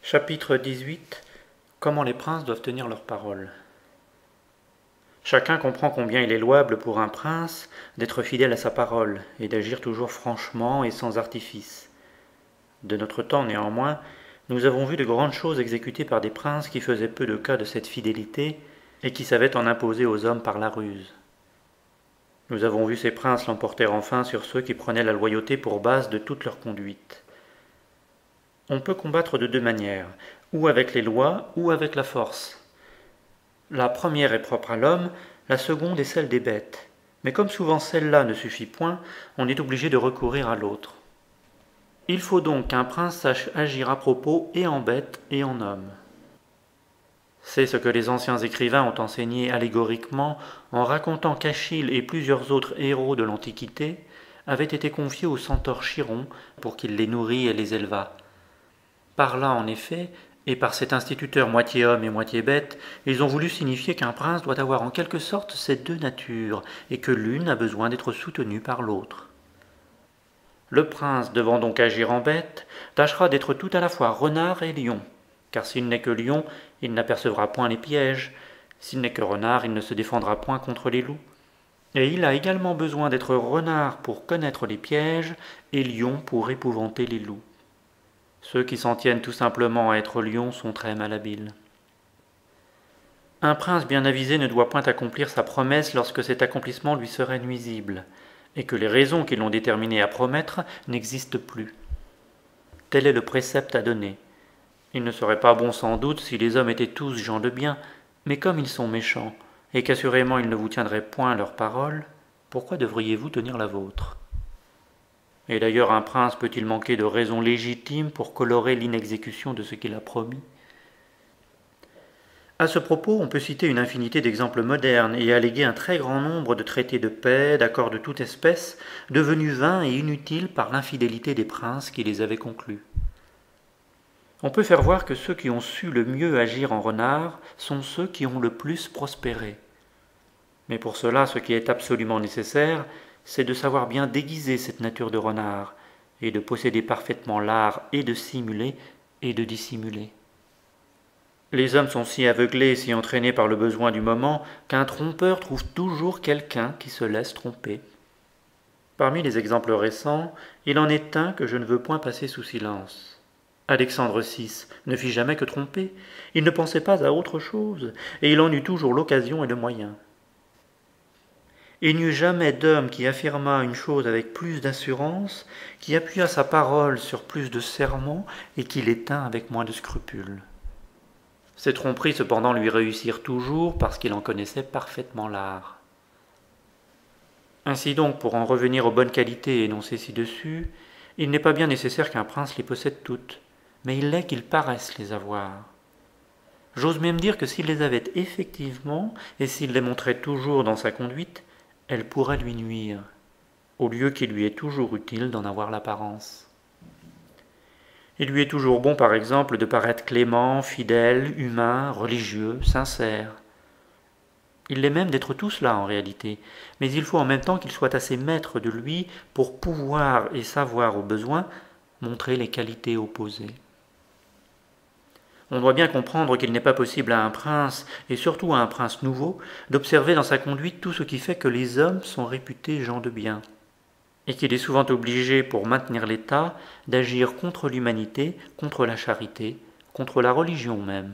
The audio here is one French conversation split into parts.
Chapitre 18. Comment les princes doivent tenir leur parole. Chacun comprend combien il est louable pour un prince d'être fidèle à sa parole et d'agir toujours franchement et sans artifice. De notre temps, néanmoins, nous avons vu de grandes choses exécutées par des princes qui faisaient peu de cas de cette fidélité et qui savaient en imposer aux hommes par la ruse. Nous avons vu ces princes l'emporter enfin sur ceux qui prenaient la loyauté pour base de toute leur conduite. On peut combattre de deux manières, ou avec les lois, ou avec la force. La première est propre à l'homme, la seconde est celle des bêtes. Mais comme souvent celle-là ne suffit point, on est obligé de recourir à l'autre. Il faut donc qu'un prince sache agir à propos et en bête et en homme. C'est ce que les anciens écrivains ont enseigné allégoriquement en racontant qu'Achille et plusieurs autres héros de l'Antiquité avaient été confiés au centaure Chiron pour qu'il les nourrit et les élevât. Par là, en effet, et par cet instituteur moitié homme et moitié bête, ils ont voulu signifier qu'un prince doit avoir en quelque sorte ces deux natures, et que l'une a besoin d'être soutenue par l'autre. Le prince, devant donc agir en bête, tâchera d'être tout à la fois renard et lion, car s'il n'est que lion, il n'apercevra point les pièges, s'il n'est que renard, il ne se défendra point contre les loups. Et il a également besoin d'être renard pour connaître les pièges, et lion pour épouvanter les loups. Ceux qui s'en tiennent tout simplement à être lions sont très malhabiles. Un prince bien avisé ne doit point accomplir sa promesse lorsque cet accomplissement lui serait nuisible, et que les raisons qui l'ont déterminé à promettre n'existent plus. Tel est le précepte à donner. Il ne serait pas bon sans doute si les hommes étaient tous gens de bien, mais comme ils sont méchants, et qu'assurément ils ne vous tiendraient point leur parole, pourquoi devriez-vous tenir la vôtre ? Et d'ailleurs un prince peut-il manquer de raisons légitimes pour colorer l'inexécution de ce qu'il a promis ? À ce propos, on peut citer une infinité d'exemples modernes et alléguer un très grand nombre de traités de paix, d'accords de toute espèce, devenus vains et inutiles par l'infidélité des princes qui les avaient conclus. On peut faire voir que ceux qui ont su le mieux agir en renard sont ceux qui ont le plus prospéré. Mais pour cela, ce qui est absolument nécessaire, c'est de savoir bien déguiser cette nature de renard, et de posséder parfaitement l'art et de simuler et de dissimuler. Les hommes sont si aveuglés, si entraînés par le besoin du moment, qu'un trompeur trouve toujours quelqu'un qui se laisse tromper. Parmi les exemples récents, il en est un que je ne veux point passer sous silence. Alexandre VI ne fit jamais que tromper, il ne pensait pas à autre chose, et il en eut toujours l'occasion et le moyen. Il n'y eut jamais d'homme qui affirma une chose avec plus d'assurance, qui appuya sa parole sur plus de serments et qui l'étint avec moins de scrupules. Ces tromperies cependant lui réussirent toujours parce qu'il en connaissait parfaitement l'art. Ainsi donc, pour en revenir aux bonnes qualités énoncées ci-dessus, il n'est pas bien nécessaire qu'un prince les possède toutes, mais il l'est qu'il paraisse les avoir. J'ose même dire que s'il les avait effectivement, et s'il les montrait toujours dans sa conduite, elle pourrait lui nuire, au lieu qu'il lui est toujours utile d'en avoir l'apparence. Il lui est toujours bon, par exemple, de paraître clément, fidèle, humain, religieux, sincère. Il l'est même d'être tout cela en réalité, mais il faut en même temps qu'il soit assez maître de lui pour pouvoir et savoir au besoin montrer les qualités opposées. On doit bien comprendre qu'il n'est pas possible à un prince, et surtout à un prince nouveau, d'observer dans sa conduite tout ce qui fait que les hommes sont réputés gens de bien, et qu'il est souvent obligé, pour maintenir l'État, d'agir contre l'humanité, contre la charité, contre la religion même.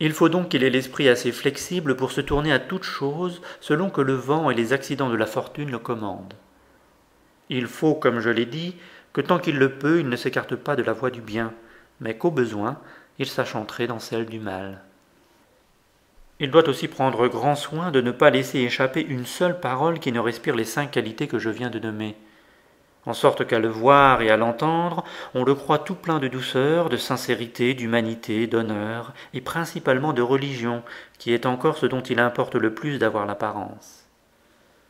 Il faut donc qu'il ait l'esprit assez flexible pour se tourner à toute chose selon que le vent et les accidents de la fortune le commandent. Il faut, comme je l'ai dit, que tant qu'il le peut, il ne s'écarte pas de la voie du bien, mais qu'au besoin, il sache entrer dans celle du mal. Il doit aussi prendre grand soin de ne pas laisser échapper une seule parole qui ne respire les 5 qualités que je viens de nommer, en sorte qu'à le voir et à l'entendre, on le croit tout plein de douceur, de sincérité, d'humanité, d'honneur, et principalement de religion, qui est encore ce dont il importe le plus d'avoir l'apparence.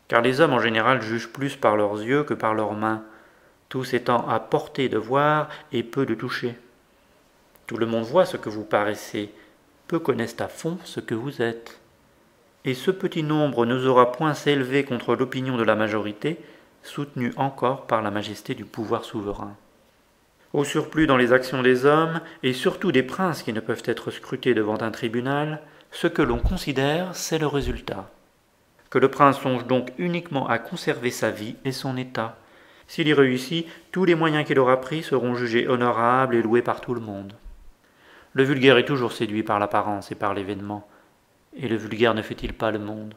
Car les hommes en général jugent plus par leurs yeux que par leurs mains, tous étant à portée de voir et peu de toucher. Tout le monde voit ce que vous paraissez, peu connaissent à fond ce que vous êtes. Et ce petit nombre n'osera point s'élever contre l'opinion de la majorité, soutenue encore par la majesté du pouvoir souverain. Au surplus dans les actions des hommes, et surtout des princes qui ne peuvent être scrutés devant un tribunal, ce que l'on considère, c'est le résultat. Que le prince songe donc uniquement à conserver sa vie et son état. S'il y réussit, tous les moyens qu'il aura pris seront jugés honorables et loués par tout le monde. Le vulgaire est toujours séduit par l'apparence et par l'événement, et le vulgaire ne fait-il pas le monde?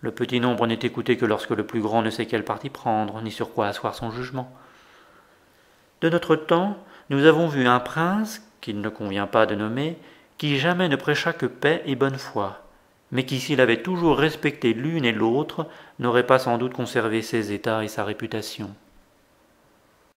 Le petit nombre n'est écouté que lorsque le plus grand ne sait quel parti prendre, ni sur quoi asseoir son jugement. De notre temps, nous avons vu un prince, qu'il ne convient pas de nommer, qui jamais ne prêcha que paix et bonne foi, mais qui, s'il avait toujours respecté l'une et l'autre, n'aurait pas sans doute conservé ses états et sa réputation.